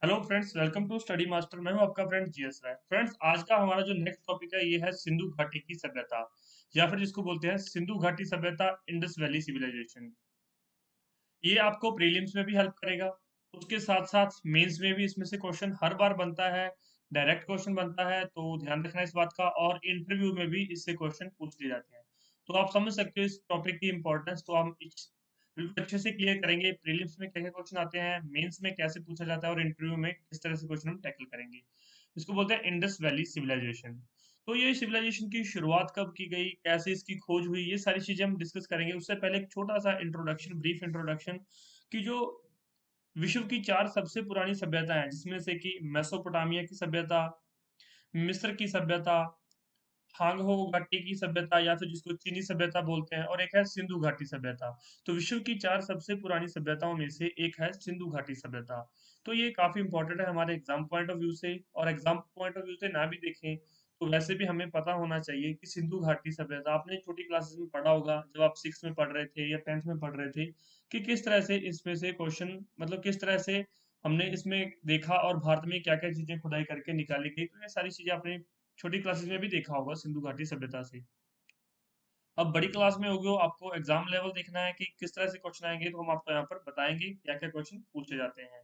Hello friends, welcome to study master. मैं हूं आपका फ्रेंड जीएस राय। फ्रेंड्स, आज का हमारा जो नेक्स्ट टॉपिक है ये है सिंधु घाटी की सभ्यता, या फिर जिसको बोलते हैं सिंधु घाटी सभ्यता, इंडस वैली सिविलाइजेशन। ये आपको प्रीलिम्स में भी हेल्प करेगा, उसके साथ साथ मेंस में भी इसमें से क्वेश्चन हर बार बनता है, डायरेक्ट क्वेश्चन बनता है, तो ध्यान रखना इस बात का। और इंटरव्यू में भी इससे क्वेश्चन पूछ लिए जाते हैं, तो आप समझ सकते हो इस टॉपिक की इंपॉर्टेंस। तो हम बिल्कुल अच्छे से क्लियर करेंगे प्रीलिम्स में क्या क्या क्वेश्चन आते हैं, मेंस में कैसे पूछा जाता है, और इंटरव्यू में किस तरह से क्वेश्चन हम टैकल करेंगे। इसको बोलते हैं इंडस वैली सिविलाइजेशन। तो ये सिविलाइजेशन की शुरुआत कब की गई, कैसे इसकी खोज हुई, ये सारी चीजें हम डिस्कस करेंगे। उससे पहले एक छोटा सा इंट्रोडक्शन, ब्रीफ इंट्रोडक्शन, कि जो विश्व की चार सबसे पुरानी सभ्यता है, जिसमें से कि मेसोपोटामिया की सभ्यता, मिस्र की सभ्यता, हांगहो घाटी की सभ्यता या फिर जिसको चीनी सभ्यता बोलते हैं, और एक है सिंधु घाटी सभ्यता। तो विश्व की चार सबसे पुरानी सभ्यताओं में से एक है सिंधु घाटी सभ्यता। तो ये काफी इंपॉर्टेंट है हमारे एग्जाम पॉइंट ऑफ व्यू से, और एग्जाम पॉइंट ऑफ व्यू से ना भी देखें तो वैसे भी हमें पता होना चाहिए कि सिंधु घाटी सभ्यता आपने छोटी क्लासेस में पढ़ा होगा, जब आप सिक्स में पढ़ रहे थे या टेंथ में पढ़ रहे थे, कि किस तरह से इसमें से क्वेश्चन, मतलब किस तरह से हमने इसमें देखा, और भारत में क्या क्या चीजें खुदाई करके निकाली गई। तो ये सारी चीजें आपने छोटी क्लासेस में भी देखा होगा सिंधु घाटी सभ्यता से। अब बड़ी क्लास में हो गए हो, आपको एग्जाम लेवल देखना है कि किस तरह से क्वेश्चन आएंगे, तो हम आपको यहाँ पर बताएंगे क्या क्या क्वेश्चन पूछे जाते हैं।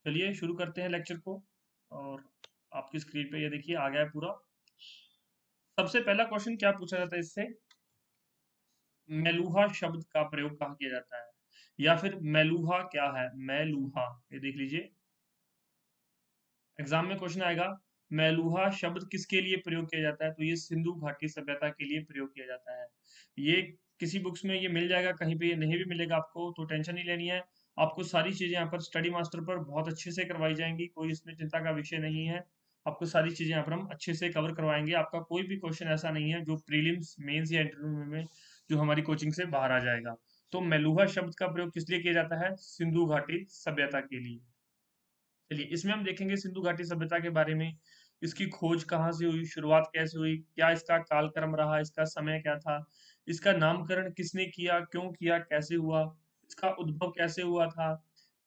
चलिए शुरू करते हैं लेक्चर को। और आपकी स्क्रीन पे ये देखिए आ गया है पूरा। सबसे पहला क्वेश्चन क्या पूछा जाता है इससे, मेलुहा शब्द का प्रयोग कहाँ किया जाता है, या फिर मेलुहा क्या है, मेलुहा, ये देख लीजिए। एग्जाम में क्वेश्चन आएगा, मेलुहा शब्द किसके लिए प्रयोग किया जाता है, तो ये सिंधु घाटी सभ्यता के लिए प्रयोग किया जाता है। ये किसी बुक्स में ये मिल जाएगा, कहीं पे ये नहीं भी मिलेगा आपको तो टेंशन नहीं लेनी है। आपको सारी चीजें यहाँ पर स्टडी मास्टर पर बहुत अच्छे से करवाई जाएंगी, कोई इसमें चिंता का विषय नहीं है। आपको सारी चीजें यहाँ पर हम अच्छे से कवर करवाएंगे। आपका कोई भी क्वेश्चन ऐसा नहीं है जो प्रीलिम्स, मेंस या इंटरव्यू में जो हमारी कोचिंग से बाहर आ जाएगा। तो मेलुहा शब्द का प्रयोग किस लिए किया जाता है, सिंधु घाटी सभ्यता के लिए। चलिए इसमें हम देखेंगे सिंधु घाटी सभ्यता के बारे में, इसकी खोज कहाँ से हुई, शुरुआत कैसे हुई, क्या इसका कालक्रम रहा, इसका समय क्या था, इसका नामकरण किसने किया, क्यों किया, कैसे हुआ, इसका उद्भव कैसे हुआ था,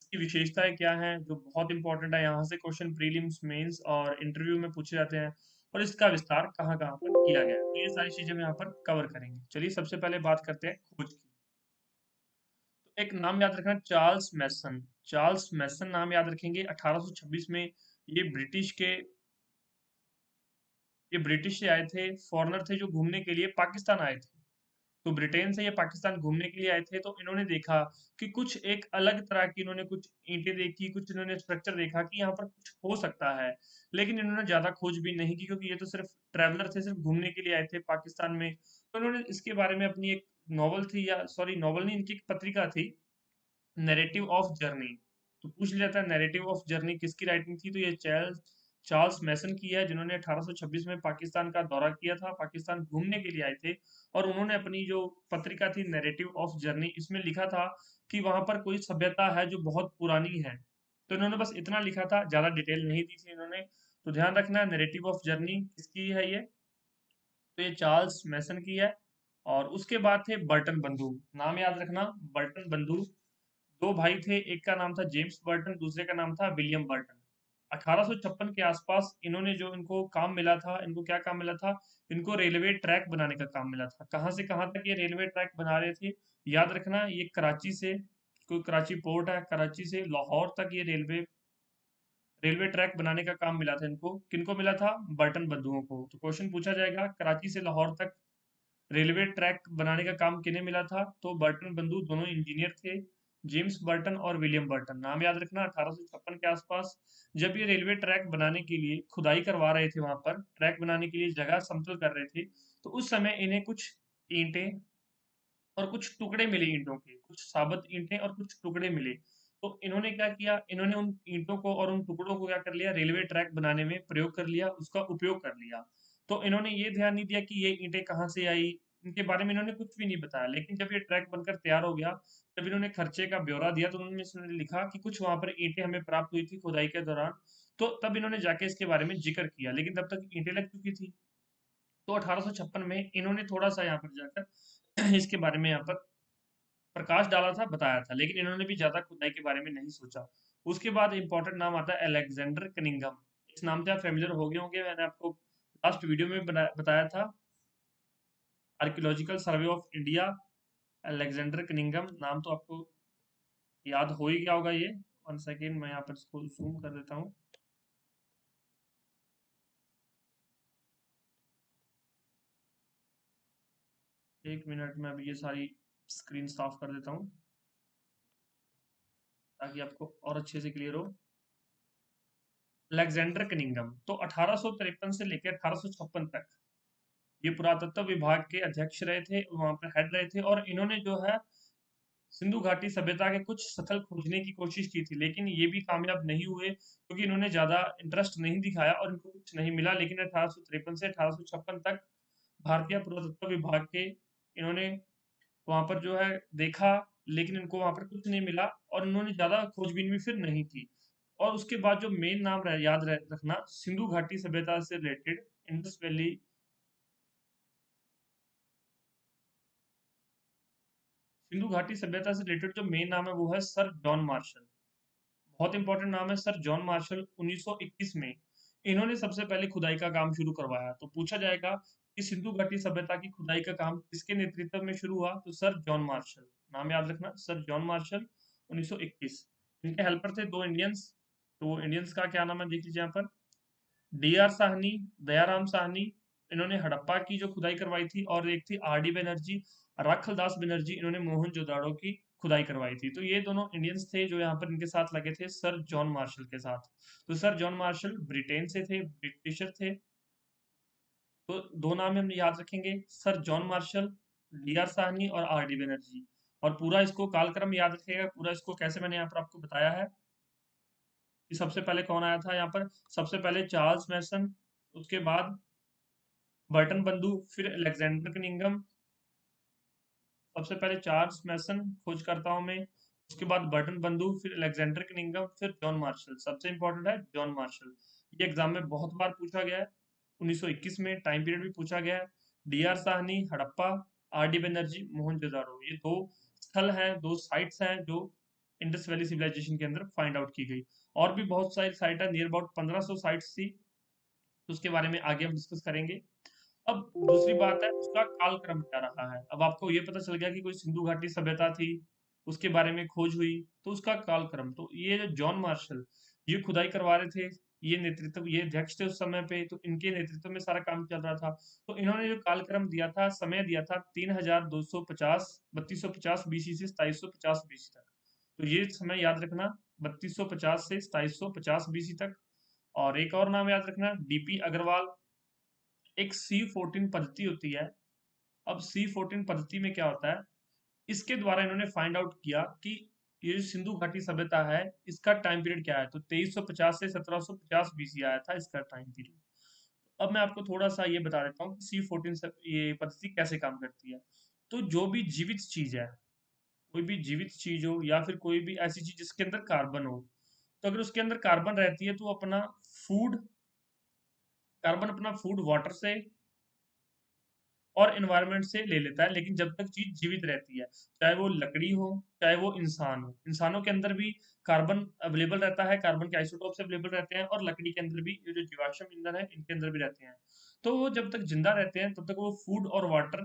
इसकी विशेषताएं क्या हैं, जो बहुत इंपॉर्टेंट है। यहाँ से क्वेश्चन प्रीलिम्स, मेंस और इंटरव्यू में पूछे जाते हैं। और इसका विस्तार कहाँ कहाँ पर किया गया है, तो ये सारी चीजें हम यहाँ पर कवर करेंगे। चलिए सबसे पहले बात करते हैं खोज की। तो एक नाम याद रखना, चार्ल्स मैसन। चार्ल्स मैसन नाम याद रखेंगे। 1826 में ये ब्रिटिश से आए थे, फॉरेनर थे जो घूमने के लिए पाकिस्तान आए थे। तो ब्रिटेन से ये पाकिस्तान घूमने के लिए आए थे, तो इन्होंने देखा कि कुछ एक अलग तरह की, इन्होंने कुछ ईंटें देखी, कुछ इन्होंने स्ट्रक्चर देखा कि यहाँ पर कुछ हो सकता है। लेकिन इन्होंने ज्यादा खोजबीन नहीं की, क्योंकि ये तो सिर्फ ट्रैवलर थे, सिर्फ घूमने के लिए आए थे पाकिस्तान में। तो इन्होंने इसके बारे में अपनी एक नॉवल थी, या सॉरी नॉवल नहीं, इनकी एक पत्रिका थी, नैरेटिव ऑफ जर्नी। तो पूछ लिया था नैरेटिव ऑफ जर्नी किसकी राइटिंग थी, तो ये चार्ल्स चार्ल्स मैसन की है, जिन्होंने 1826 में पाकिस्तान का दौरा किया था, पाकिस्तान घूमने के लिए आए थे। और उन्होंने अपनी जो पत्रिका थी नैरेटिव ऑफ जर्नी, इसमें लिखा था कि वहां पर कोई सभ्यता है जो बहुत पुरानी है। तो इन्होंने बस इतना लिखा था, ज्यादा डिटेल नहीं दी थी इन्होंने। तो ध्यान रखना, नैरेटिव ऑफ जर्नी किसकी है ये, तो ये चार्ल्स मैसन की है। और उसके बाद थे बर्टन बंधु, नाम याद रखना, बर्टन बंधु। दो भाई थे, एक का नाम था जेम्स बर्टन, दूसरे का नाम था विलियम बर्टन। 1856 के आसपास इन्होंने, जो इनको काम मिला था, इनको क्या काम मिला था, इनको रेलवे ट्रैक बनाने का काम मिला था। कहाँ से कहाँ तक ये रेलवे ट्रैक बना रहे थे, याद रखना, ये कराची से, कोई कराची पोर्ट है, कराची से लाहौर तक ये रेलवे रेलवे ट्रैक बनाने का काम मिला था इनको। किनको मिला था, बर्टन बंधुओं को। तो क्वेश्चन पूछा जाएगा, कराची से लाहौर तक रेलवे ट्रैक बनाने का काम किन्हें मिला था, तो बर्टन बंधु दोनों इंजीनियर थे, जेम्स बर्टन और विलियम बर्टन। नाम याद रखना, 1856 के आसपास जब ये रेलवे ट्रैक बनाने के लिए खुदाई करवा रहे थे, वहां पर ट्रैक बनाने के लिए जगह समतल कर रहे थे, तो उस समय इन्हें कुछ ईंटें और कुछ टुकड़े मिले ईंटों के, कुछ साबुत ईंटें और कुछ टुकड़े मिले। तो इन्होंने क्या किया, इन्होंने उन ईंटों को और उन टुकड़ों को क्या कर लिया, रेलवे ट्रैक बनाने में प्रयोग कर लिया, उसका उपयोग कर लिया। तो इन्होंने ये ध्यान नहीं दिया कि ये ईंटें कहाँ से आई, इनके बारे में इन्होंने कुछ भी नहीं बताया। लेकिन जब ये ट्रैक बनकर तैयार हो गया, जब इन्होंने खर्चे का ब्यौरा दिया, तो उन्होंने इसमें लिखा कि कुछ वहां पर ईंटें हमें प्राप्त हुई थी खुदाई के दौरान। तो तब इन्होंने जाके इसके बारे में जिक्र किया, लेकिन तब तक ईंटें लग चुकी थी। तो 1856 में इन्होंने थोड़ा सा यहाँ पर जाकर इसके बारे में यहाँ पर प्रकाश डाला था, बताया था, लेकिन इन्होंने भी ज्यादा खुदाई के बारे में नहीं सोचा। उसके बाद इंपॉर्टेंट नाम आता है अलेक्जेंडर कनिंघम। इस नाम से आप फेमिलियर हो गए होंगे, मैंने आपको लास्ट वीडियो में बताया था। Archaeological survey of India, Alexander Cunningham नाम तो आपको याद हो ही गया होगा ये। 1 सेकेंड, मैं यहाँ पर इसको जूम कर देता हूँ। एक मिनट में अभी ये सारी स्क्रीन साफ कर देता हूँ ताकि आपको और अच्छे से क्लियर हो। अलेक्जेंडर कनिंघम तो 1853 से लेकर 1856 तक ये पुरातत्व विभाग के अध्यक्ष रहे थे, वहां पर हेड रहे थे। और इन्होंने जो है सिंधु घाटी सभ्यता के कुछ स्थल खोजने की कोशिश की थी, लेकिन ये भी कामयाब नहीं हुए क्योंकि इन्होंने ज्यादा इंटरेस्ट नहीं दिखाया और इनको कुछ नहीं मिला। लेकिन 1853 से 1856 तक भारतीय पुरातत्व विभाग के इन्होंने वहां पर जो है देखा, लेकिन इनको वहां पर कुछ नहीं मिला और इन्होंने ज्यादा खोजबीन भी फिर नहीं की। और उसके बाद जो मेन नाम रखना, सिंधु घाटी सभ्यता से रिलेटेड इंडस वैली, सिंधु घाटी सभ्यता से रिलेटेड जो मेन नाम है वो है सर जॉन मार्शल। बहुत इंपॉर्टेंट नाम है सर जॉन मार्शल। 1921 में इन्होंने सबसे पहले खुदाई का काम शुरू करवाया। तो पूछा जाएगा कि सिंधु घाटी सभ्यता की खुदाई का काम किसके नेतृत्व में शुरू हुआ, तो सर जॉन मार्शल। नाम याद रखना, सर जॉन मार्शल, 1921। इनके हेल्पर थे दो इंडियंस। तो इंडियंस का क्या नाम है देख लीजिए यहाँ पर। डी आर साहनी, दयाराम साहनी, इन्होंने हड़प्पा की जो खुदाई करवाई थी। और एक थी आर डी बनर्जी, राखलदास बनर्जी, इन्होंने मोहनजोदाड़ो की खुदाई करवाई थी। तो ये दोनों इंडियंस थे जो यहाँ पर इनके साथ लगे थे सर जॉन मार्शल के साथ। तो सर जॉन मार्शल ब्रिटेन से थे, ब्रिटिशर थे। तो दो नाम हम याद रखेंगे, sir John Marshall, D R Sahni और आर डी बनर्जी। और पूरा इसको कालक्रम याद रखिएगा, पूरा इसको कैसे मैंने यहाँ पर आपको बताया है कि सबसे पहले कौन आया था यहाँ पर। सबसे पहले चार्ल्स मैसन, उसके बाद बर्टन बंधु, फिर अलेक्जेंडर कनिंघम। सबसे पहले चार्ल्स मैसन खोज करता हूं मैं, उसके बाद बर्टन बंधु, फिर अलेक्जेंडर कनिंघम, फिर जॉन मार्शल। सबसे इंपॉर्टेंट है जॉन मार्शल। ये एग्जाम में बहुत बार पूछा गया है। 1921 में टाइम पीरियड भी पूछा गया है। D R Sahni, Harappa, R D Banerjee, Mohenjodaro, ये दो स्थल हैं, दो साइट्स हैं जो इंडस वैली सिविलाइजेशन के अंदर फाइंड आउट की गई। और भी बहुत सारी साइट है, नियर अबाउट 1500 साइट्स थी। तो उसके बारे में आगे हम डिस्कस करेंगे। अब दूसरी बात है उसका कालक्रम क्या रहा है। अब आपको ये पता चल गया कि कोई सिंधु घाटी सभ्यता थी, उसके बारे में खोज हुई, तो उसका कालक्रम, तो ये जो जॉन मार्शल ये खुदाई करवा रहे थे, ये नेतृत्व, ये अध्यक्ष थे उस समय पे, तो इनके नेतृत्व में सारा काम चल रहा था। तो इन्होंने जो कालक्रम दिया था, समय दिया था 3250 3250 बीसी से 2750 बीसी तक। तो ये समय याद रखना, 3250 से 2750 बीसी तक। और एक और नाम याद रखना, डीपी अग्रवाल। एक C14 पद्धति होती है। अब C14 पद्धति में क्या होता है, इसके द्वारा इन्होंने फाइंड आउट किया कि ये जो सिंधु घाटी सभ्यता है इसका टाइम पीरियड क्या है। तो 2350 से 1750 बीसी आया था इसका टाइम पीरियड। अब मैं आपको थोड़ा सा ये बता देता हूँ कि C14 ये पद्धति कैसे काम करती है। तो जो भी जीवित चीज है, कोई भी जीवित चीज हो या फिर कोई भी ऐसी चीज जिसके अंदर कार्बन हो, तो अगर उसके अंदर कार्बन रहती है तो अपना फूड, कार्बन अपना फूड वाटर से और एनवायरनमेंट से ले लेता है। लेकिन जब तक चीज जीवित रहती है, चाहे वो लकड़ी हो, चाहे वो इंसान हो, इंसानों के अंदर भी कार्बन अवेलेबल रहता है, कार्बन के आइसोटोप्स अवेलेबल रहते हैं। और लकड़ी के अंदर भी ये जो जीवाश्म ईंधन है इनके अंदर भी रहते हैं। तो वो जब तक जिंदा रहते हैं तब तक वो फूड और वाटर,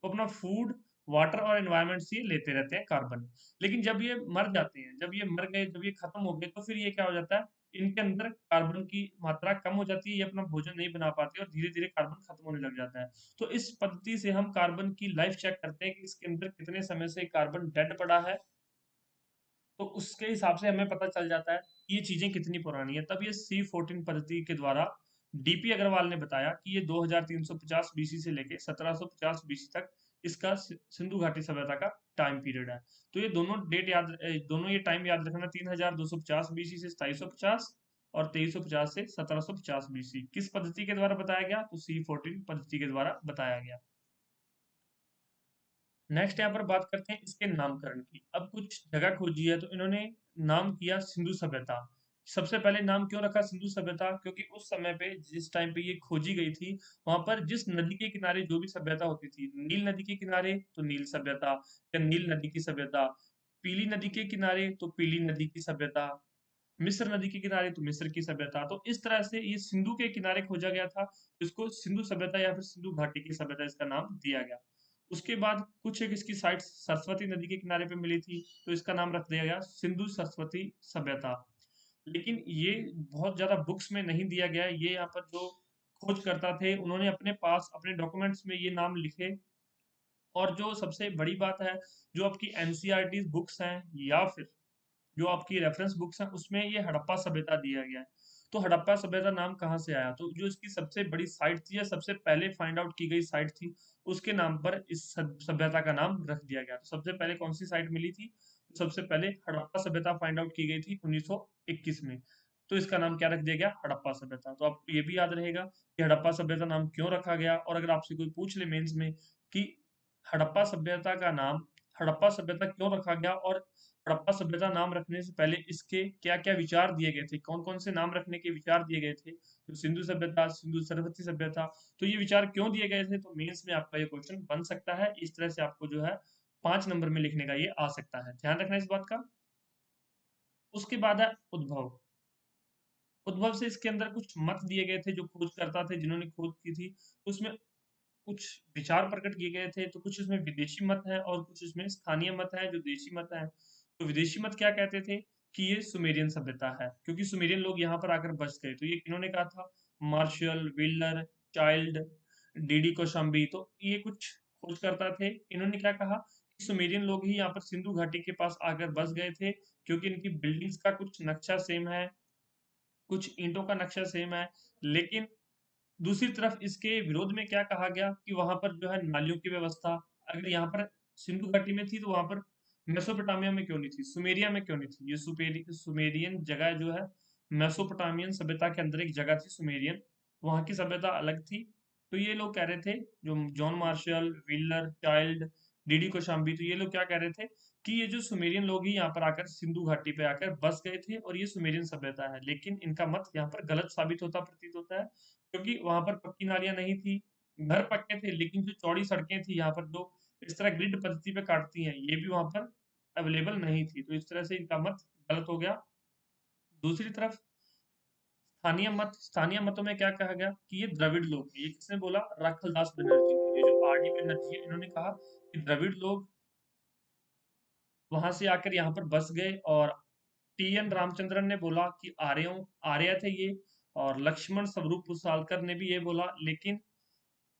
वो अपना फूड, वाटर और एनवायरनमेंट से लेते रहते हैं कार्बन। लेकिन जब ये मर जाते हैं, जब ये मर गए, जब ये खत्म हो गए, तो फिर ये क्या हो जाता है, इनके अंदर कार्बन की मात्रा कम हो जाती है, ये अपना भोजन नहीं बना पाते और धीरे धीरे कार्बन खत्म होने लग जाता है। तो इस पद्धति से हम कार्बन की लाइफ चेक करते हैं कि इसके अंदर कितने समय से कार्बन डेड पड़ा है। तो उसके हिसाब से हमें पता चल जाता है कि ये चीजें कितनी पुरानी है। तब ये C14 पद्धति के द्वारा डीपी अग्रवाल ने बताया कि ये 2350 बीसी से लेके 1750 बीसी तक इसका सिंधु घाटी सभ्यता का टाइम पीरियड है। तो ये दोनों डेट दोनों ये टाइम याद रखना, 3250 बीसी से 2750 और 2350 से 1750 बीसी किस पद्धति के द्वारा बताया गया, तो C14 पद्धति के द्वारा बताया गया। नेक्स्ट यहाँ पर बात करते हैं इसके नामकरण की। अब कुछ जगह खोजी है तो इन्होंने नाम किया सिंधु सभ्यता। सबसे पहले नाम क्यों रखा सिंधु सभ्यता, क्योंकि उस समय पे जिस टाइम पे ये खोजी गई थी, वहां पर जिस नदी के किनारे जो भी सभ्यता होती थी, नील नदी के किनारे तो नील सभ्यता या नील नदी की सभ्यता, पीली नदी के किनारे तो पीली नदी की सभ्यता, मिस्र नदी के किनारे तो मिस्र की सभ्यता। तो इस तरह से ये सिंधु के किनारे खोजा गया था, इसको सिंधु सभ्यता या फिर सिंधु घाटी की सभ्यता इसका नाम दिया गया। उसके बाद कुछ एक इसकी साइट सरस्वती नदी के किनारे पे मिली थी, तो इसका नाम रख दिया गया सिंधु सरस्वती सभ्यता। लेकिन ये बहुत ज्यादा बुक्स में नहीं दिया गया है। ये यहाँ पर जो खोजकर्ता थे उन्होंने अपने पास अपने डॉक्यूमेंट्स में ये नाम लिखे। और जो सबसे बड़ी बात है, जो आपकी एनसीईआरटी बुक्स हैं या फिर जो आपकी रेफरेंस बुक्स हैं उसमें ये हड़प्पा सभ्यता दिया गया है। तो हड़प्पा सभ्यता नाम कहाँ से आया? तो जो इसकी सबसे बड़ी साइट थी या सबसे पहले फाइंड आउट की गई साइट थी, उसके नाम पर इस सभ्यता का नाम रख दिया गया। तो सबसे पहले कौन सी साइट मिली थी? तो सबसे पहले हड़प्पा सभ्यता फाइंड आउट की गई थी 1921 में। तो इसका नाम क्या रख दिया गया? हड़प्पा सभ्यता। तो आपको ये भी याद रहेगा कि हड़प्पा सभ्यता नाम क्यों रखा गया। और अगर आपसे कोई पूछ ले मेंस में कि हड़प्पा सभ्यता का नाम हड़प्पा सभ्यता क्यों रखा गया और हड़प्पा सभ्यता नाम रखने से पहले इसके क्या-क्या विचार दिए गए थे, कौन-कौन से नाम रखने के विचार दिए गए थे, तो सिंधु सभ्यता, सिंधु सरस्वती सभ्यता, तो ये विचार क्यों दिए गए थे? तो मेंस में आपका ये क्वेश्चन बन सकता है। इस तरह से आपको जो है 5 नंबर में लिखने का ये आ सकता है। ध्यान रखना इस बात का। उसके बाद है उद्भव। उद्भव से इसके अंदर कुछ मत दिए गए थे जो खोजकर्ता थे जिन्होंने खोज की थी। उसमें कुछ विचार प्रकट किए गए थे, तो कुछ इसमें विदेशी मत है और कुछ इसमें स्थानीय मत है जो देशी मत है। तो विदेशी मत क्या कहते थे कि ये सुमेरियन सभ्यता है, क्योंकि सुमेरियन लोग यहाँ पर आकर बस गए। तो ये किन्होंने कहा था? Marshall, Wheeler, Childe, D D Kosambi. तो ये कुछ खोजकर्ता थे। इन्होंने क्या कहा कि सुमेरियन लोग ही यहाँ पर सिंधु घाटी के पास आकर बस गए थे, क्योंकि इनकी बिल्डिंग्स का कुछ नक्शा सेम है, कुछ ईंटों का नक्शा सेम है। लेकिन दूसरी तरफ इसके विरोध में क्या कहा गया कि वहां पर जो है नालियों की व्यवस्था, अगर यहाँ पर सिंधु घाटी में थी तो वहां पर मेसोपोटामिया में क्यों नहीं थी, सुमेरिया में क्यों नहीं थी? ये सुमेरियन जगह जो है, मेसोपोटामियन सभ्यता के अंदर एक जगह थी सुमेरियन, वहां की सभ्यता अलग थी। तो ये लोग कह रहे थे, जो John Marshall, Wheeler, Childe, D D Kosambi, तो ये लोग क्या कह रहे थे कि ये जो सुमेरियन लोग ही यहाँ पर आकर सिंधु घाटी पे आकर बस गए थे और ये सुमेरियन सभ्यता है। लेकिन इनका मत यहाँ पर गलत साबित होता प्रतीत होता है, क्योंकि वहां पर पक्की नालियां नहीं थी, घर पक्के थे, लेकिन जो चौड़ी सड़कें थी यहाँ पर जो इस तरह ग्रिड पद्धति पे काटती हैं, ये भी वहां पर अवेलेबल नहीं थी। तो इस तरह से इनका मत गलत हो गया। दूसरी तरफ स्थानीय मतों में क्या कहा गया कि ये द्रविड़ लोग हैं। ये किसने बोला? राखलदास बनर्जी ने। ये जो आर डी बनर्जी है, इन्होंने कहा कि द्रविड़ लोग वहां से आकर यहाँ पर बस गए। और टी एन रामचंद्रन ने बोला कि आर्य थे ये। और लक्ष्मण स्वरूप पुसालकर ने भी ये बोला। लेकिन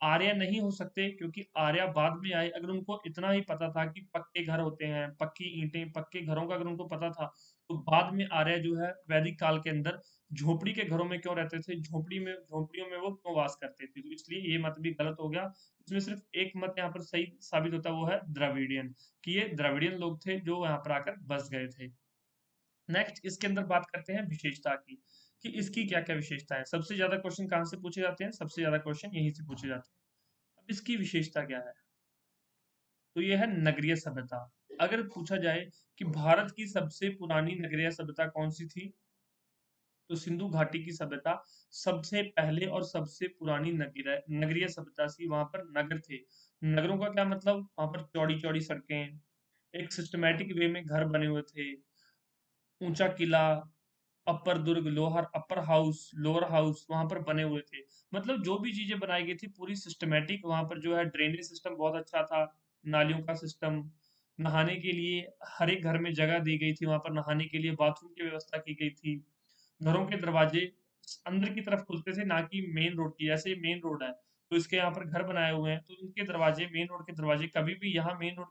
आर्य नहीं हो सकते, क्योंकि आर्य बाद में आए। अगर उनको इतना ही पता था कि पक्के घर होते हैं, पक्की ईंटें, पक्के घरों का अगर उनको पता था, तो बाद में आर्य जो है वैदिक काल के अंदर झोपड़ी के घरों में क्यों रहते थे, झोपड़ियों में वो क्यों वास करते थे? तो इसलिए ये मत भी गलत हो गया। इसमें सिर्फ एक मत यहाँ पर सही साबित होता है, वो है द्रविडियन, कि ये द्रविडियन लोग थे जो यहाँ पर आकर बस गए थे। नेक्स्ट इसके अंदर बात करते हैं विशेषता की, कि इसकी क्या क्या विशेषता है। सबसे ज्यादा क्वेश्चन कहाँ से पूछे जाते हैं? सबसे ज्यादा क्वेश्चन यहीं से पूछे जाते हैं। अब इसकी विशेषता क्या है? तो ये है नगरीय सभ्यता। अगर पूछा जाए कि भारत की सबसे पुरानी नगरीय सभ्यता कौन सी थी, तो सिंधु घाटी की सभ्यता सबसे पहले और सबसे पुरानी नगरीय नगरीय सभ्यता थी। वहां पर नगर थे। नगरों का क्या मतलब? वहां पर चौड़ी चौड़ी सड़कें, एक सिस्टमेटिक वे में घर बने हुए थे, ऊंचा किला, अपर दुर्ग, lower upper house, lower house वहां पर बने हुए थे। मतलब जो भी चीजें बनाई गई थी पूरी सिस्टमेटिक। वहां पर जो है ड्रेनेज सिस्टम बहुत अच्छा था, नालियों का सिस्टम, नहाने के लिए हर एक घर में जगह दी गई थी, वहां पर नहाने के लिए बाथरूम की व्यवस्था की गई थी। घरों के दरवाजे अंदर की तरफ खुलते थे, ना कि मेन रोड की। जैसे मेन रोड है तो इसके यहाँ पर घर बनाए हुए हैं, तो इनके दरवाजे, मेन रोड के दरवाजे कभी भी यहाँ मेन रोड,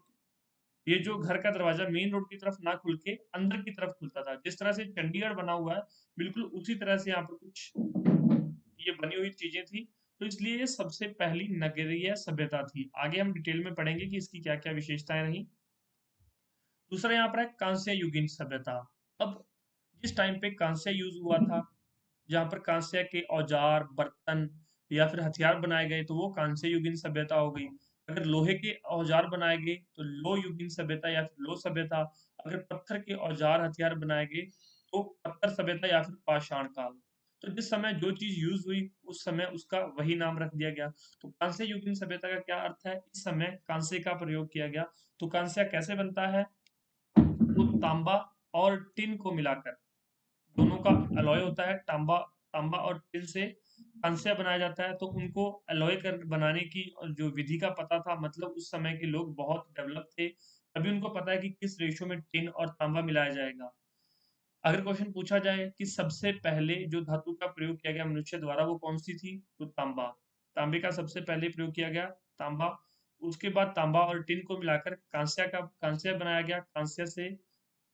ये जो घर का दरवाजा मेन रोड की तरफ ना खुल के अंदर की तरफ खुलता था। जिस तरह से चंडीगढ़ बना हुआ है, बिल्कुल उसी तरह से यहाँ पर कुछ ये बनी हुई चीजें थी। तो इसलिए ये सबसे पहली नगरीय सभ्यता थी। आगे हम डिटेल में पढ़ेंगे कि इसकी क्या क्या विशेषताएं रही। दूसरा यहाँ पर है कांस्य युगीन सभ्यता। अब जिस टाइम पे कांस्य यूज हुआ था, जहाँ पर कांस्य के औजार, बर्तन या फिर हथियार बनाए गए, तो वो कांस्य युगीन सभ्यता हो गई। अगर लोहे के औजार बनाए गए तो लो युगीन सभ्यता या फिर लो सभ्यता। अगर पत्थर के औजार हथियार बनाए गए तो पत्थर सभ्यता या फिर पाषाण काल। तो जिस समय जो चीज यूज हुई उस समय उसका वही नाम रख दिया गया। तो कांस्य युगीन सभ्यता का क्या अर्थ है? इस समय कांस्य का प्रयोग किया गया। तो कांस्य कैसे बनता है? तो तांबा और टिन को मिलाकर, दोनों का अलॉय होता है, तांबा तांबा और टिन से कांस्य बनाया जाता है। तो उनको अलॉय कर बनाने की जो विधि का पता था, मतलब उस समय के लोग बहुत डेवलप थे, अभी उनको पता है कि किस रेशियो में टिन और तांबा मिलाया जाएगा। अगर क्वेश्चन पूछा जाए कि सबसे पहले जो धातु का प्रयोग किया गया मनुष्य द्वारा वो कौन सी थी, तो तांबा। तांबे का सबसे पहले प्रयोग किया गया, तांबा। उसके बाद तांबा और टिन को मिलाकर कांस्य बनाया गया। कांस्य से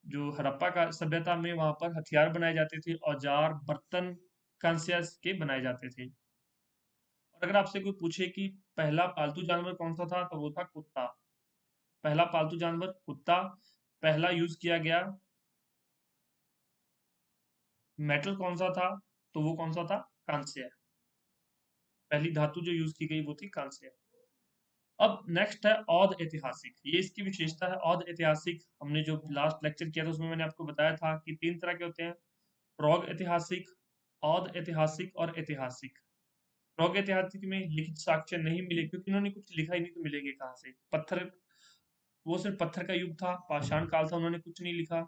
जो हड़प्पा का सभ्यता में वहां पर हथियार बनाए जाते थे, औजार, बर्तन कांस्य के बनाए जाते थे। और अगर आपसे कोई पूछे कि पहला पालतू जानवर कौन सा था, तो वो था कुत्ता। पहला पालतू जानवर कुत्ता। पहला यूज किया गया मेटल कौन सा था, तो वो कौन सा था, कांस्य। पहली धातु जो यूज की गई वो थी कांस्य। अब नेक्स्ट है औद ऐतिहासिक, ये इसकी विशेषता है। औद ऐतिहासिक हमने जो लास्ट लेक्चर किया था उसमें मैंने आपको बताया था कि तीन तरह के होते हैं, प्रौग ऐतिहासिक, औद ऐतिहासिक और ऐतिहासिक। प्रौग ऐतिहासिक में लिखित साक्ष्य नहीं मिले, क्योंकि इन्होंने कुछ लिखा ही नहीं, तो मिलेंगे कहाँ से। पत्थर, वो सिर्फ पत्थर का युग था, पाषाण काल था, उन्होंने कुछ नहीं लिखा।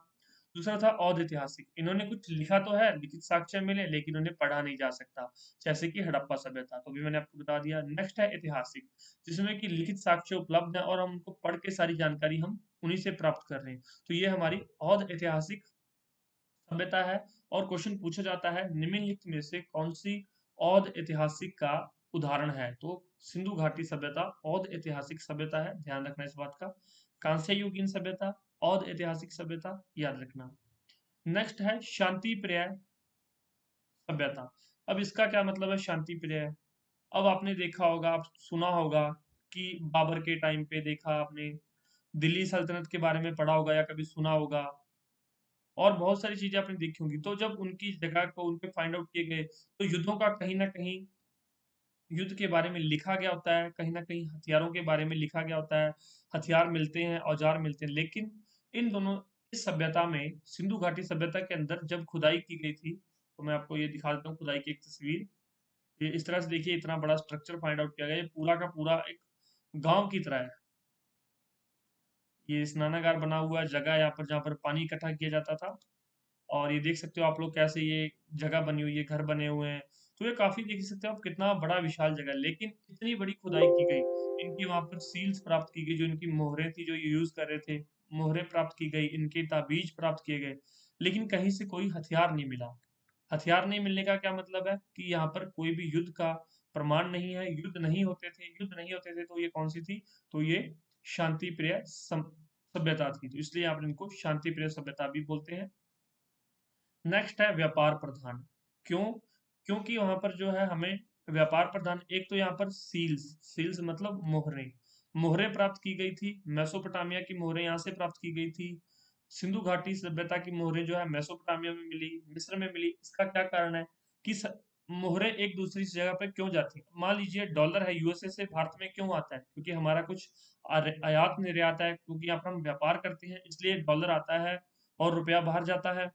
दूसरा था औद ऐतिहासिक, इन्होंने कुछ लिखा तो है, लिखित साक्ष्य मिले, लेकिन उन्हें पढ़ा नहीं जा सकता, जैसे कि हड़प्पा सभ्यता, तो भी मैंने आपको बता दिया। नेक्स्ट है ऐतिहासिक, जिसमें कि लिखित साक्ष्य उपलब्ध है और हम उनको पढ़ के सारी जानकारी हम उन्हीं से प्राप्त कर रहे हैं। तो ये हमारी औद ऐतिहासिक सभ्यता है। और क्वेश्चन पूछा जाता है निम्नलिखित में से कौन सी औद ऐतिहासिक का उदाहरण है, तो सिंधु घाटी सभ्यता औद ऐतिहासिक सभ्यता है, ध्यान रखना इस बात का। कांस्य युगीन सभ्यता, औद ऐतिहासिक सभ्यता, याद रखना। नेक्स्ट है शांति प्रिय सभ्यता। अब इसका क्या मतलब है शांति प्रिय। अब आपने देखा होगा, आप सुना होगा कि बाबर के टाइम पे देखा आपने, दिल्ली सल्तनत के बारे में पढ़ा होगा या कभी सुना होगा, और बहुत सारी चीजें आपने देखी होंगी। तो जब उनकी जगह को उन पे फाइंड आउट किए गए, तो युद्धों का कहीं ना कहीं युद्ध के बारे में लिखा गया होता है, कहीं ना कहीं हथियारों के बारे में लिखा गया होता है, हथियार मिलते हैं, औजार मिलते हैं। लेकिन इन दोनों, इस सभ्यता में, सिंधु घाटी सभ्यता के अंदर जब खुदाई की गई थी, तो मैं आपको ये दिखा देता हूँ खुदाई की एक तस्वीर। ये इस तरह से देखिए, इतना बड़ा स्ट्रक्चर फाइंड आउट किया गया, ये पूरा का पूरा एक गांव की तरह है। ये स्नानागार बना हुआ है, जगह यहाँ पर जहाँ पर पानी इकट्ठा किया जाता था। और ये देख सकते हो आप लोग कैसे ये जगह बनी हुई है, घर बने हुए हैं। तो ये काफी देख सकते हो आप कितना बड़ा विशाल जगह है। लेकिन इतनी बड़ी खुदाई की गई, इनकी वहां पर सील्स प्राप्त की गई, जो इनकी मोहरें थी जो ये यूज कर रहे थे, मोहरें प्राप्त की गई, इनके ताबीज प्राप्त किए गए, लेकिन कहीं से कोई हथियार नहीं मिला। हथियार नहीं मिलने का क्या मतलब है कि यहाँ पर कोई भी युद्ध का प्रमाण नहीं है, युद्ध नहीं होते थे। तो ये कौन सी थी, तो ये शांति प्रिय सभ्यता थी। तो इसलिए आप इनको शांति प्रिय सभ्यता भी बोलते हैं। नेक्स्ट है व्यापार प्रधान। क्यों, क्योंकि वहां पर जो है हमें व्यापार प्रधान, एक तो यहाँ पर सील्स, सील्स मतलब मोहरें, मोहरें प्राप्त की गई थी। मेसोपोटामिया की मोहरें यहाँ से प्राप्त की गई थी। सिंधु घाटी सभ्यता की मोहरें जो है मेसोपोटामिया में मिली, मिस्र में मिली। इसका क्या कारण है कि मोहरें एक दूसरी जगह पर क्यों जाती हैं। मान लीजिए डॉलर है, यूएसए से भारत में क्यों आता है, क्योंकि हमारा कुछ आयात निर्यात है, क्योंकि यहाँ पर हम व्यापार करते हैं, इसलिए डॉलर आता है और रुपया बाहर जाता है।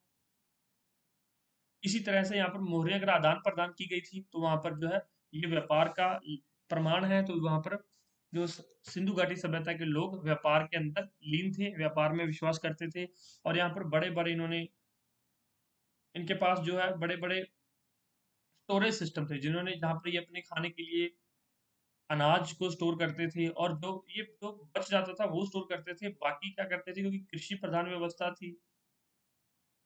इसी तरह से यहाँ पर मोहरें अगर आदान प्रदान की गई थी, तो वहां पर जो है ये व्यापार का प्रमाण है। तो वहां पर जो सिंधु घाटी सभ्यता के लोग व्यापार के अंदर लीन थे, व्यापार में विश्वास करते थे। और यहाँ पर बड़े बड़े इन्होंने, इनके पास जो है बड़े बड़े स्टोरेज सिस्टम थे, जिन्होंने जहाँ पर ये अपने खाने के लिए अनाज को स्टोर करते थे, और जो ये जो बच जाता था वो स्टोर करते थे, बाकी क्या करते थे, क्योंकि कृषि प्रधान व्यवस्था थी,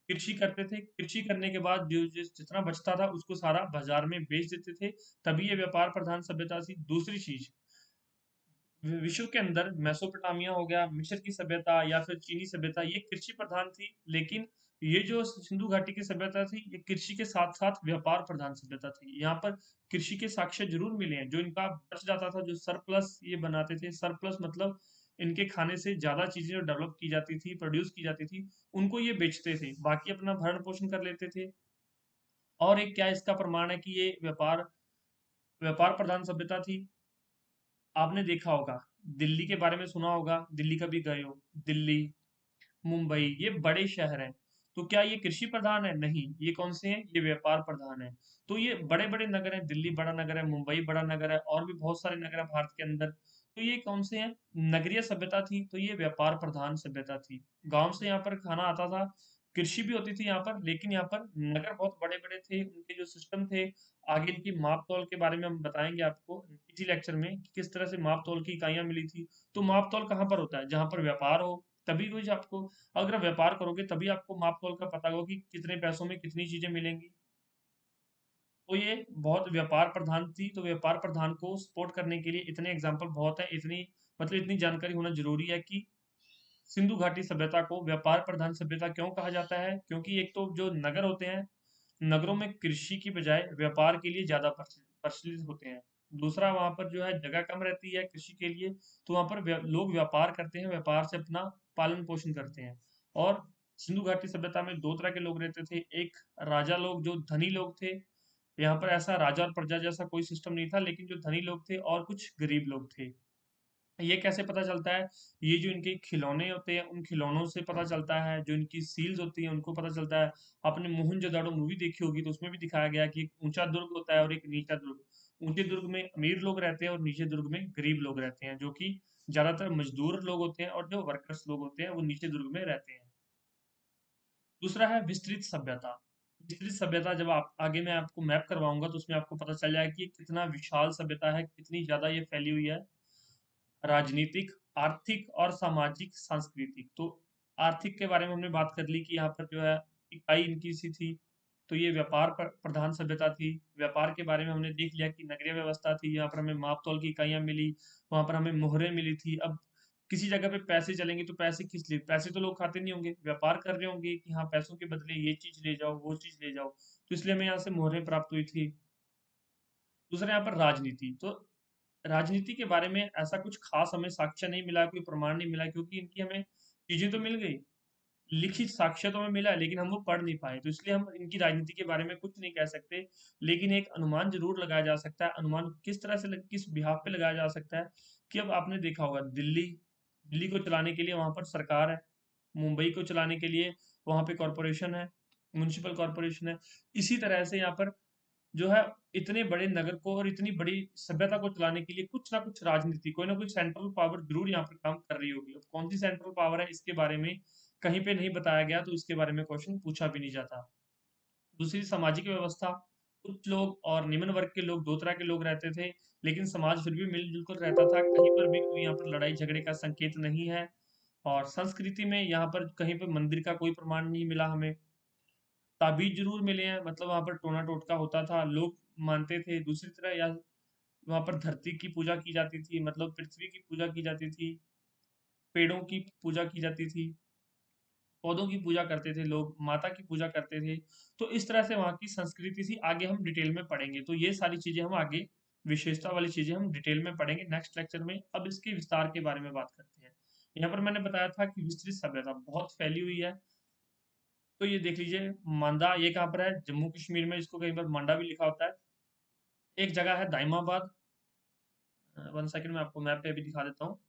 कृषि करते थे। कृषि करने के बाद जो जितना बचता था उसको सारा बाजार में बेच देते थे। तभी ये व्यापार प्रधान सभ्यता थी। दूसरी चीज, विश्व के अंदर मेसोपोटामिया हो गया, मिस्र की सभ्यता या फिर चीनी सभ्यता, ये कृषि प्रधान थी। लेकिन ये जो सिंधु घाटी की सभ्यता थी, ये कृषि के साथ साथ व्यापार प्रधान सभ्यता थी। यहाँ पर कृषि के साक्ष्य जरूर मिले हैं, जो इनका बच जाता था, जो सरप्लस ये बनाते थे। सरप्लस मतलब इनके खाने से ज्यादा चीजें जो डेवलप की जाती थी, प्रोड्यूस की जाती थी, उनको ये बेचते थे, बाकी अपना भरण पोषण कर लेते थे। और एक क्या इसका प्रमाण है कि ये व्यापार व्यापार प्रधान सभ्यता थी। आपने देखा होगा, दिल्ली के बारे में सुना होगा, दिल्ली कभी गए हो, दिल्ली, मुंबई, ये बड़े शहर हैं। तो क्या ये कृषि प्रधान है, नहीं, ये कौन से हैं, ये व्यापार प्रधान है। तो ये बड़े बड़े नगर हैं, दिल्ली बड़ा नगर है, मुंबई बड़ा नगर है, और भी बहुत सारे नगर है भारत के अंदर। तो ये कौन से हैं? नगरीय सभ्यता थी, तो ये व्यापार प्रधान सभ्यता थी। गांव से यहाँ पर खाना आता था, कृषि भी होती थी यहाँ पर, लेकिन यहाँ पर नगर बहुत बड़े बड़े थे, उनके जो सिस्टम थे। आगे इनकी माप तौल के बारे में हम बताएंगे आपको इसी लेक्चर में कि किस तरह से माप तौल की इकाइयां मिली थी। तो माप तौल कहाँ पर होता है? जहां पर व्यापार हो, तभी कुछ आपको, अगर व्यापार करोगे तभी आपको माप तौल का पता होगा कि कितने पैसों में कितनी चीजें मिलेंगी। तो ये बहुत व्यापार प्रधान थी, तो व्यापार प्रधान को सपोर्ट करने के लिए इतने एग्जाम्पल बहुत है, इतनी मतलब इतनी जानकारी होना जरूरी है कि सिंधु घाटी सभ्यता को व्यापार प्रधान सभ्यता क्यों कहा जाता है? क्योंकि एक तो जो नगर होते हैं, नगरों में कृषि की बजाय व्यापार के लिए ज्यादा प्रचलित होते हैं। दूसरा, वहां पर जो है जगह कम रहती है कृषि के लिए, तो वहां पर लोग व्यापार करते हैं, व्यापार से अपना पालन पोषण करते हैं। और सिंधु घाटी सभ्यता में दो तरह के लोग रहते थे। एक राजा लोग, जो धनी लोग थे। यहाँ पर ऐसा राजा और प्रजा जैसा कोई सिस्टम नहीं था, लेकिन जो धनी लोग थे और कुछ गरीब लोग थे। ये कैसे पता चलता है? ये जो इनके खिलौने होते हैं, उन खिलौनों से पता चलता है। जो इनकी सील्स होती हैं, उनको पता चलता है। आपने मोहनजोदाड़ो मूवी देखी होगी, तो उसमें भी दिखाया गया कि एक ऊंचा दुर्ग होता है और एक नीचा दुर्ग। ऊंचे दुर्ग में अमीर लोग रहते हैं और नीचे दुर्ग में गरीब लोग रहते हैं, जो कि ज्यादातर मजदूर लोग होते हैं, और जो वर्कर्स लोग होते हैं वो नीचे दुर्ग में रहते हैं। दूसरा है विस्तृत सभ्यता। विस्तृत सभ्यता जब आप आगे मैं आपको मैप करवाऊंगा, तो उसमें आपको पता चल जाएगा कि कितना विशाल सभ्यता है, कितनी ज्यादा ये फैली हुई है। राजनीतिक, आर्थिक और सामाजिक सांस्कृतिक। तो आर्थिक के बारे में हमने बात कर ली कि यहाँ पर जो है इकाई इनकी सी थी, तो ये व्यापार प्रधान सभ्यता थी। व्यापार के बारे में हमने देख लिया कि नगरीय व्यवस्था थी, यहाँ पर हमें माप तौल की इकाइयां मिली, वहां पर हमें मोहरें मिली थी। अब किसी जगह पे पैसे चलेंगे तो पैसे किस लिए? पैसे तो लोग खाते नहीं होंगे, व्यापार कर रहे होंगे कि हाँ पैसों के बदले ये चीज ले जाओ, वो चीज ले जाओ, तो इसलिए हमें यहाँ से मोहरें प्राप्त हुई थी। दूसरा यहाँ पर राजनीति। तो राजनीति के बारे में ऐसा कुछ खास हमें साक्ष्य नहीं मिला, कोई प्रमाण नहीं मिला, क्योंकि इनकी हमें चीजें तो मिल गई, लिखित साक्ष्य तो हमें मिला, लेकिन हम वो पढ़ नहीं पाए, तो इसलिए हम इनकी राजनीति के बारे में कुछ नहीं कह सकते। लेकिन एक अनुमान जरूर लगाया जा सकता है। अनुमान किस तरह से किस बिहाफ पे लगाया जा सकता है? कि अब आपने देखा होगा दिल्ली, दिल्ली को चलाने के लिए वहां पर सरकार है, मुंबई को चलाने के लिए वहां पे कॉरपोरेशन है, म्युनिसिपल कॉरपोरेशन है। इसी तरह से यहाँ पर जो है इतने बड़े नगर को और इतनी बड़ी सभ्यता को चलाने के लिए कुछ ना कुछ राजनीति, कोई ना कोई सेंट्रल पावर जरूर यहाँ पर काम कर रही होगी। अब कौन सी सेंट्रल पावर है, इसके बारे में कहीं पे नहीं बताया गया, तो इसके बारे में क्वेश्चन पूछा भी नहीं जाता। दूसरी, सामाजिक व्यवस्था। उच्च लोग और निम्न वर्ग के लोग, दो तरह के लोग रहते थे, लेकिन समाज फिर भी मिलजुल कर रहता था, कहीं पर भी कोई यहाँ पर लड़ाई झगड़े का संकेत नहीं है। और संस्कृति में यहाँ पर कहीं पर मंदिर का कोई प्रमाण नहीं मिला हमें। ताबीज जरूर मिले हैं, मतलब वहां पर टोना टोटका होता था, लोग मानते थे। दूसरी तरह या वहां पर धरती की पूजा की जाती थी, मतलब पृथ्वी की पूजा की जाती थी, पेड़ों की पूजा की जाती थी, पौधों की पूजा करते थे लोग, माता की पूजा करते थे। तो इस तरह से वहाँ की संस्कृति थी। आगे हम डिटेल में पढ़ेंगे, तो ये सारी चीजें हम आगे, विशेषता वाली चीजें हम डिटेल में पढ़ेंगे नेक्स्ट लेक्चर में। अब इसके विस्तार के बारे में बात करते हैं। यहाँ पर मैंने बताया था कि विस्तृत सभ्यता बहुत फैली हुई है। तो ये देख लीजिए, मांदा ये कहाँ पर है? जम्मू कश्मीर में, इसको कहीं पर मांडा भी लिखा होता है। एक जगह है दाइमाबाद। वन सेकंड में आपको मैप पे भी दिखा देता हूँ।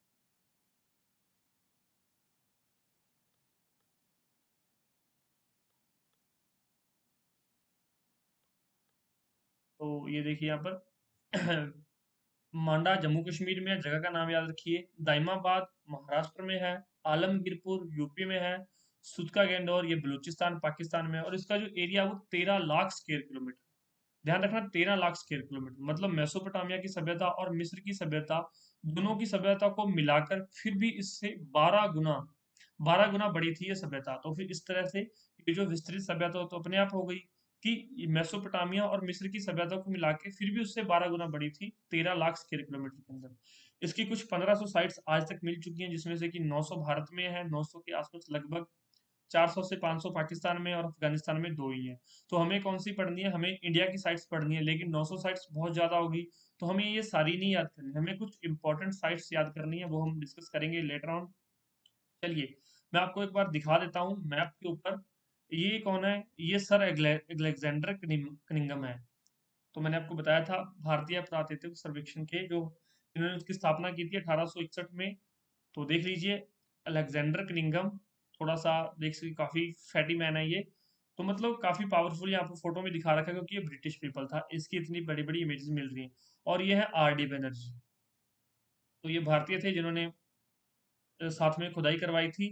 तो ये देखिए यहाँ पर मांडा जम्मू कश्मीर में है, जगह का नाम याद रखिए। दाइमाबाद महाराष्ट्र में है। आलमगीरपुर यूपी में है। सुतका गेंदौर ये बलूचिस्तान पाकिस्तान में है। और इसका जो एरिया वो 13 लाख स्क्वायर किलोमीटर। ध्यान रखना, 13 लाख स्क्वायर किलोमीटर, मतलब मेसोपोटामिया की सभ्यता और मिस्र की सभ्यता, दोनों की सभ्यता को मिलाकर फिर भी इससे 12 गुना, 12 गुना बड़ी थी ये सभ्यता। तो फिर इस तरह से ये जो विस्तृत सभ्यता तो अपने आप हो गई कि मेसोपोटामिया और मिस्र की सभ्यता को मिला के फिर भी उससे 12 गुना बड़ी थी, 13 लाख स्क्वायर किलोमीटर के अंदर। इसकी कुछ 1500 साइट्स आज तक मिल चुकी हैं, जिसमें से कि 900 भारत में है, 900 के आसपास लगभग, 400 से 500 पाकिस्तान में, और अफगानिस्तान में दो ही है। तो हमें कौन सी पढ़नी है? हमें इंडिया की साइट्स पढ़नी है, लेकिन 900 साइट्स बहुत ज्यादा होगी, तो हमें ये सारी नहीं याद करनी, हमें कुछ इंपॉर्टेंट साइट्स याद करनी है, वो हम डिस्कस करेंगे लेटर ऑन। चलिए, मैं आपको एक बार दिखा देता हूँ मैप के ऊपर। ये कौन है? ये सर अलेक्जेंडर कनिंगम है। तो मैंने आपको बताया था भारतीय पुरातत्व सर्वेक्षण के जो, इन्होंने उसकी स्थापना की थी 1861 में। तो देख लीजिए, अलेक्जेंडर कनिंगम, थोड़ा सा देख सकते, काफी फैटी मैन है ये। तो मतलब काफी पावरफुल यहाँ पर फोटो में दिखा रखा है, क्योंकि ये ब्रिटिश पीपल था, इसकी इतनी बड़ी बड़ी इमेजेस मिल रही हैं। और ये है आर डी बनर्जी। तो ये भारतीय थे जिन्होंने साथ में खुदाई करवाई थी।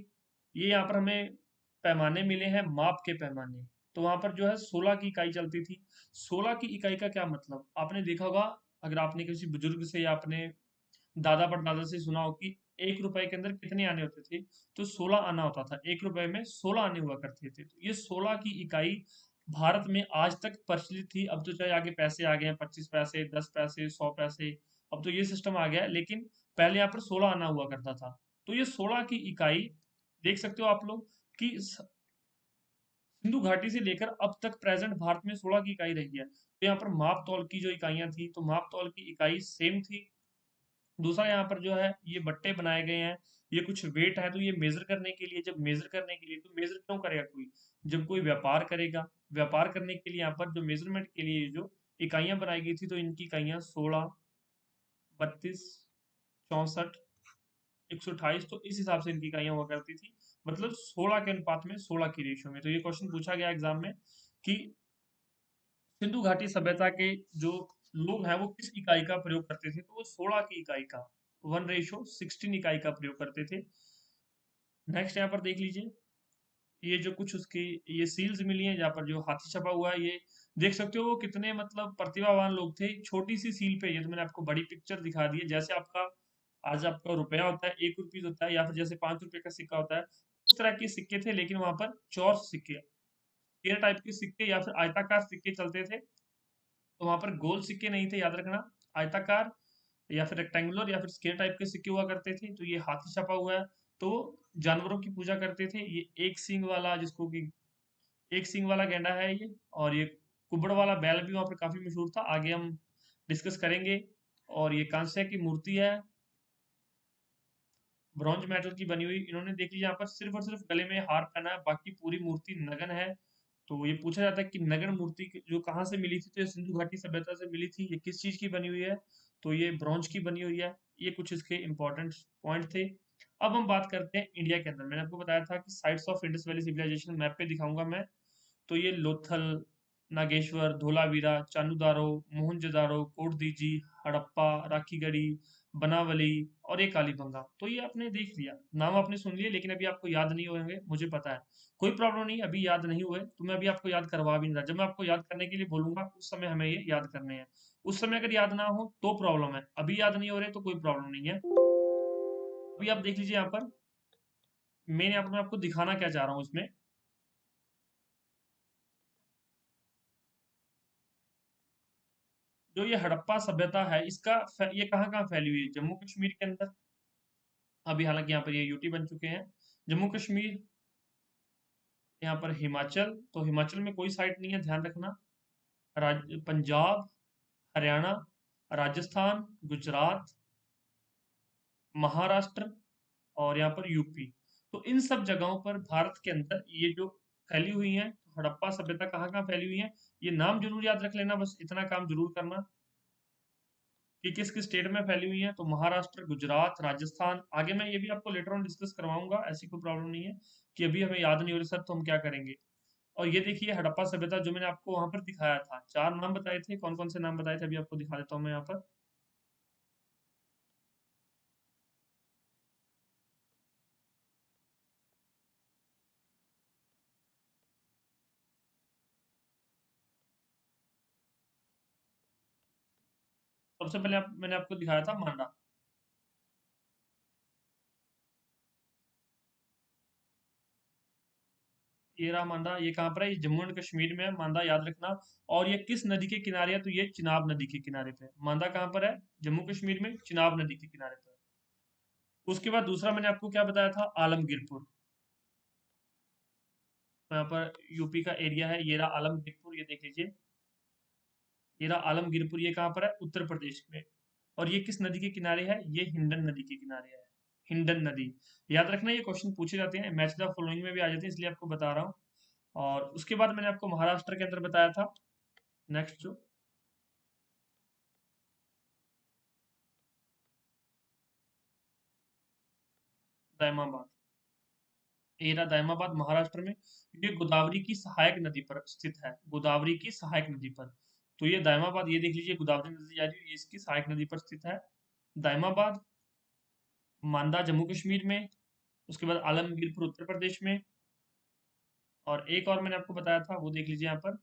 ये यहाँ पर हमें पैमाने मिले हैं, माप के पैमाने। तो वहां पर जो है 16 की इकाई चलती थी। 16 की इकाई का क्या मतलब, आपने देखा होगा, अगर आपने किसी बुजुर्ग से या अपने दादा परदादा से सुना हो कि 1 रुपए के अंदर कितने आने होते थे, तो 16 आना होता था। 1 रुपए में 16 आने हुआ करते थे। तो ये 16 की इकाई भारत में आज तक प्रचलित थी। अब तो चाहे आगे पैसे आ गए हैं, 25 पैसे, 10 पैसे, 100 पैसे, अब तो ये सिस्टम आ गया है, लेकिन पहले यहाँ पर 16 आना हुआ करता था। तो ये 16 की इकाई देख सकते हो आप लोग कि सिंधु घाटी से लेकर अब तक प्रेजेंट भारत में 16 की इकाई रही है। तो यहाँ पर माप तौल की जो इकाइयां थी, तो माप तौल की इकाई सेम थी। दूसरा यहाँ पर जो है ये बट्टे बनाए गए हैं, ये कुछ वेट है, तो ये मेजर करने के लिए, जब मेजर करने के लिए, तो मेजर क्यों करेगा कोई, जब कोई व्यापार करेगा, व्यापार करने के लिए यहाँ पर जो मेजरमेंट के लिए जो इकाइयां बनाई गई थी, तो इनकी इकाइयां 16, 32, 64, 128, तो इस हिसाब से इनकी इकाइयां हुआ करती थी। मतलब 16 के अनुपात में 16 की रेशियो में। तो ये क्वेश्चन पूछा गया एग्जाम में कि सिंधु घाटी सभ्यता के जो लोग हैं वो किस इकाई का प्रयोग करते थे, तो वो 16 की इकाई का, 1:16 इकाई का प्रयोग करते थे। नेक्स्ट यहाँ पर देख लीजिए, ये जो कुछ उसकी ये सील्स मिली हैं, जहाँ पर जो हाथी छपा हुआ है, ये देख सकते हो वो कितने मतलब प्रतिभावान लोग थे। छोटी सी सील पे, ये तो मैंने आपको बड़ी पिक्चर दिखा दी है, जैसे आपका आज आपका रुपया होता है, 1 रुपीज होता है, या फिर जैसे 5 रुपए का सिक्का होता है, उस तरह के सिक्के थे, लेकिन वहां पर चौर सिक्के, स्क्वायर टाइप के सिक्के या फिर आयताकार सिक्के चलते थे। तो वहां पर गोल सिक्के नहीं थे, याद रखना, आयताकार या फिर रेक्टेंगुलर या फिर स्क्वायर टाइप के सिक्के हुआ करते थे। तो ये हाथी छपा हुआ है, तो जानवरों की पूजा करते थे। ये एक सींग वाला, जिसको कि एक सींग वाला गैंडा है ये, और ये कुबड़ वाला बैल भी वहां पर काफी मशहूर था, आगे हम डिस्कस करेंगे। और ये कांस्य की मूर्ति है, ब्रॉन्ज मेटल की बनी हुई। इन्होंने देख लीजिए यहाँ पर सिर्फ और सिर्फ गले में हार पहना है, बाकी पूरी मूर्ति नगन है। तो ये पूछा जाता है कि नगन मूर्ति जो कहाँ से मिली थी, तो ये सिंधु घाटी सभ्यता से मिली थी। ये किस चीज की बनी हुई है, तो ये ब्रॉन्ज की बनी हुई है। ये कुछ इसके इंपॉर्टेंट पॉइंट थे। अब हम बात करते हैं इंडिया के अंदर। मैंने आपको बताया था कि sites of Indus valley civilisation map पे दिखाऊंगा मैं। तो ये लोथल, नागेश्वर, धोलावीरा, चान्हुदारो, मोहनजोदारो, कोटदीजी, हड़प्पा, राखीगढ़ी, बनावली और ये कालीबंगा। तो ये आपने देख लिया, नाम आपने सुन लिए, लेकिन अभी आपको याद नहीं होंगे, मुझे पता है। कोई प्रॉब्लम नहीं, अभी याद नहीं हुए तो मैं अभी आपको याद करवा भी नहीं रहा। जब मैं आपको याद करने के लिए बोलूंगा, उस समय हमें ये याद करने हैं। उस समय अगर याद ना हो तो प्रॉब्लम है, अभी याद नहीं हो रहे तो कोई प्रॉब्लम नहीं है। अभी आप देख लीजिए यहाँ पर, मैं आपको दिखाना क्या चाह रहा हूँ इसमें। जो ये हड़प्पा सभ्यता है, ये कहाँ कहाँ फैली हुई है, जम्मू कश्मीर के अंदर। अभी हालांकि यहाँ पर ये यूटी बन चुके हैं। जम्मू कश्मीर, यहाँ पर हिमाचल, तो हिमाचल में कोई साइट नहीं है, ध्यान रखना। पंजाब, हरियाणा, राजस्थान, गुजरात, महाराष्ट्र और यहाँ पर यूपी। तो इन सब जगहों पर भारत के अंदर ये जो फैली हुई हैं, तो हड़प्पा सभ्यता कहाँ कहाँ फैली हुई है, ये नाम जरूर याद रख लेना, बस इतना काम जरूर करना कि किस किस स्टेट में फैली हुई है। तो महाराष्ट्र, गुजरात, राजस्थान, आगे मैं ये भी आपको लेटर ऑन डिस्कस करवाऊंगा, ऐसी कोई प्रॉब्लम नहीं है कि अभी हमें याद नहीं हो रही सर तो हम क्या करेंगे। और ये देखिए हड़प्पा सभ्यता जो मैंने आपको वहां पर दिखाया था, 4 नाम बताए थे, कौन कौन से नाम बताए थे, अभी आपको दिखा देता हूँ मैं यहाँ पर। सबसे पहले मैंने आपको दिखाया था मांडा। ये रहा मांडा, ये कहाँ पर है, ये जम्मू एंड कश्मीर में है, मांडा याद रखना। और ये किस नदी के किनारे है, तो ये चिनाब नदी के किनारे पे है। मांडा कहाँ पर है, जम्मू कश्मीर में, चिनाब नदी के किनारे पे है। उसके बाद दूसरा मैंने आपको क्या बताया था, आलमगीरपुर। तो यहाँ पर यूपी का एरिया है, ये रहा आलमगीरपुर, ये देख लीजिए, ये रहा आलमगीरपुर। ये कहाँ पर है, उत्तर प्रदेश में। और ये किस नदी के किनारे है, ये हिंडन नदी के किनारे है, हिंडन नदी। याद रखना, ये क्वेश्चन पूछे जाते हैं, मैच द फॉलोइंग में भी आ जाते हैं, इसलिए आपको बता रहा हूँ। और उसके बाद मैंने आपको महाराष्ट्र के अंदर बताया था, नेक्स्ट जो दायमाबाद, ये रहा दायमाबाद महाराष्ट्र में। ये गोदावरी की सहायक नदी पर स्थित है, गोदावरी की सहायक नदी पर। तो ये दायमाबाद, ये देख लीजिए, गोदावरी नदी जा रही है, ये इसकी सहायक नदी पर स्थित है, दायमाबाद। मांदा जम्मू कश्मीर में, उसके बाद आलमगीरपुर उत्तर प्रदेश में, और एक और मैंने आपको बताया था वो देख लीजिए यहाँ पर,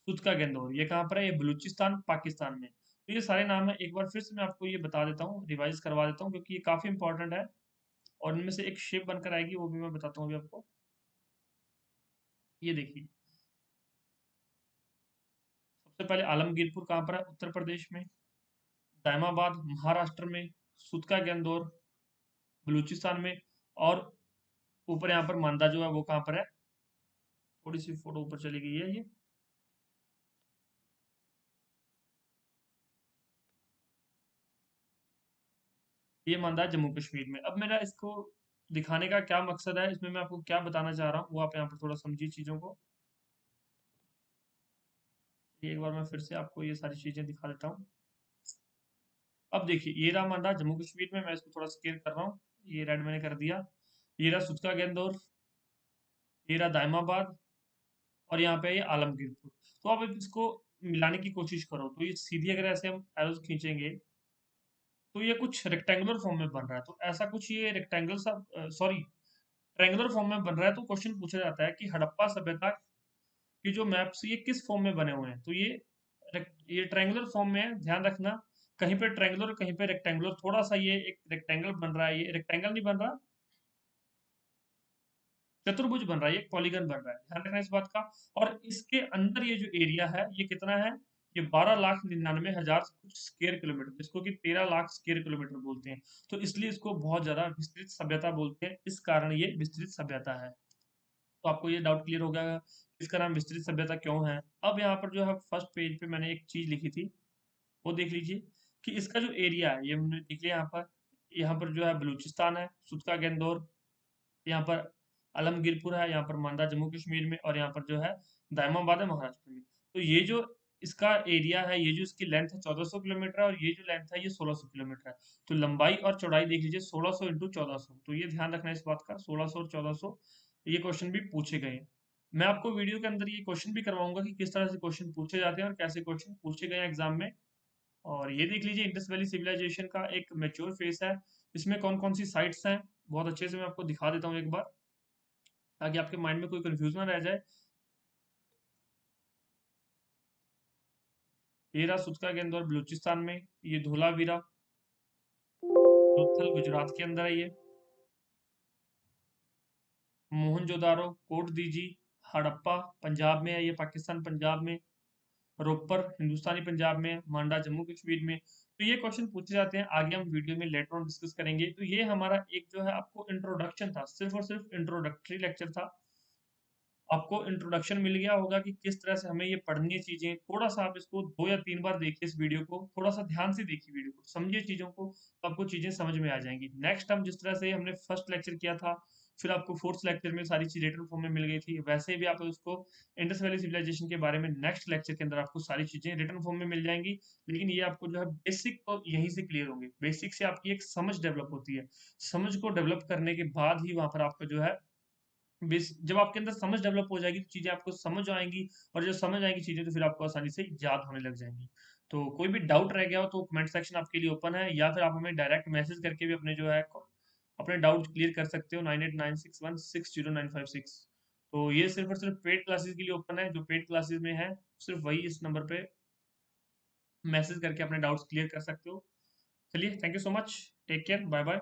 सुध का गेंदौर, ये कहाँ पर है, ये बलूचिस्तान पाकिस्तान में। तो ये सारे नाम है, एक बार फिर से मैं आपको ये बता देता हूँ, रिवाइज करवा देता हूँ, क्योंकि ये काफी इंपॉर्टेंट है, और इनमें से एक शेप बनकर आएगी, वो भी मैं बताता हूँ अभी आपको। ये देखिए, सबसे पहले आलमगीरपुर कहाँ पर है, उत्तर प्रदेश में, दायमाबाद महाराष्ट्र में, सुध का गेंदौर बलूचिस्तान में, और ऊपर यहाँ पर मांदा जो है वो कहाँ पर है, थोड़ी सी फोटो ऊपर चली गई है ये मांदा है जम्मू कश्मीर में। अब मेरा इसको दिखाने का क्या मकसद है, इसमें मैं आपको क्या बताना चाह रहा हूँ वो आप यहाँ पर थोड़ा समझिए चीज़ों को। एक बार मैं फिर से आपको ये सारी चीज़ें दिखा देता हूँ। अब देखिए, ये रहा मांदा जम्मू कश्मीर में, मैं इसको थोड़ा स्केल कर रहा हूँ, ये रेड मैंने कर दिया। ये रहा सुदका गेंदौर, ये रहा दायमाबाद, और यहाँ पे ये आलमगीरपुर। तो अब इसको मिलाने की कोशिश करो, तो ये सीधी अगर ऐसे हम एरोस खींचेंगे तो ये कुछ रेक्टेंगुलर फॉर्म में बन रहा है, तो ऐसा कुछ ये रेक्टेंगल सा, सॉरी, ट्रायंगुलर फॉर्म में बन रहा है। तो क्वेश्चन पूछा जाता है कि हड़प्पा सभ्यता की जो मैप्स ये किस फॉर्म में बने हुए हैं, तो ये ट्रायंगुलर फॉर्म में है, ध्यान रखना। कहीं पे ट्रायंगुलर, कहीं पे रेक्टेंगुलर, थोड़ा सा ये एक रेक्टेंगल बन रहा है, ये रेक्टेंगल नहीं बन रहा, चतुर्भुज बन रहा है, ये पॉलीगन बन रहा है, ध्यान रखना इस बात का। और इसके अंदर ये जो एरिया है ये कितना है, ये 12,99,000 कुछ स्क्वायर किलोमीटर, जिसको कि 13 लाख स्क्वायर किलोमीटर बोलते हैं। तो इसलिए इसको बहुत ज्यादा विस्तृत सभ्यता बोलते हैं, इस कारण ये विस्तृत सभ्यता है। तो आपको ये डाउट क्लियर हो गया, इसका नाम विस्तृत सभ्यता क्यों है। अब यहाँ पर जो है फर्स्ट पेज पे मैंने एक चीज लिखी थी, वो देख लीजिए कि इसका जो एरिया है ये हमने लिख लिया यहाँ पर जो है बलूचिस्तान है, सुदका गेंदौर, यहाँ पर आलमगीरपुर है, यहाँ पर मांदा जम्मू कश्मीर में, और यहाँ पर जो है दायमाबाद है महाराष्ट्र में। तो ये जो इसका एरिया है, ये जो इसकी लेंथ है 1400 किलोमीटर है, और ये जो लेंथ है ये 1600 किलोमीटर है। तो लंबाई और चौड़ाई देख लीजिए, 1600 इंटू 1400, तो ये ध्यान रखना है इस बात का, 1600 और 1400, ये क्वेश्चन भी पूछे गए हैं। मैं आपको वीडियो के अंदर ये क्वेश्चन भी करवाऊंगा कि किस तरह से क्वेश्चन पूछे जाते हैं और कैसे क्वेश्चन पूछे गए एग्जाम में। और ये देख लीजिए, इंडस वैली सिविलाइजेशन का एक मेच्योर फेस है, इसमें कौन कौन सी साइट्स हैं, बहुत अच्छे से मैं आपको दिखा देता हूँ एक बार, ताकि आपके माइंड में कोई कंफ्यूजन ना रह जाए। ये रहा सुदका गेंदौर बलूचिस्तान में, ये धोलावीरा लोथल गुजरात के अंदर है, ये मोहनजोदारो कोट दीजी हड़प्पा पंजाब में है, ये पाकिस्तान पंजाब में, रोपर हिंदुस्तानी पंजाब में, मांडा जम्मू कश्मीर में। तो ये क्वेश्चन पूछे जाते हैं, आगे हम वीडियो में लेटर ऑन डिस्कस करेंगे। तो ये हमारा एक जो है आपको इंट्रोडक्शन था, सिर्फ और सिर्फ इंट्रोडक्टरी लेक्चर था। आपको इंट्रोडक्शन मिल गया होगा कि किस तरह से हमें ये पढ़नी है चीजें। थोड़ा सा आप इसको 2 या 3 बार देखिए, इस वीडियो को थोड़ा सा ध्यान से देखिए, वीडियो को समझिए चीजों को, तो आपको चीजें समझ में आ जाएंगी। नेक्स्ट हम जिस तरह से हमने फर्स्ट लेक्चर किया था, फिर आपको फोर्थ लेक्चर में सारी चीज रिटन फॉर्म में मिल गई थी, वैसे भी आप उसको इंडस वैली सिविलाइजेशन के बारे में नेक्स्ट लेक्चर के अंदर आपको सारी चीजें रिटन फॉर्म में मिल जाएंगी। लेकिन ये आपको जो है बेसिक तो यहीं से क्लियर होंगे, बेसिक से आपकी एक समझ डेवलप होती है, समझ को डेवलप करने के बाद ही वहां पर आपका जो है जब आपके अंदर समझ डेवलप हो जाएगी तो चीजें आपको समझ आएंगी, और जब समझ आएंगी चीजें तो फिर आपको आसानी से याद होने लग जाएंगी। तो कोई भी डाउट रह गया हो तो कमेंट सेक्शन आपके लिए ओपन है, या फिर आप हमें डायरेक्ट मैसेज करके भी अपने जो है अपने डाउट क्लियर कर सकते हो, 9896160956। तो ये सिर्फ और सिर्फ पेड क्लासेस के लिए ओपन है, जो पेड क्लासेस में है सिर्फ वही इस नंबर पे मैसेज करके अपने डाउट्स क्लियर कर सकते हो। चलिए, thank you so much, take care, bye bye.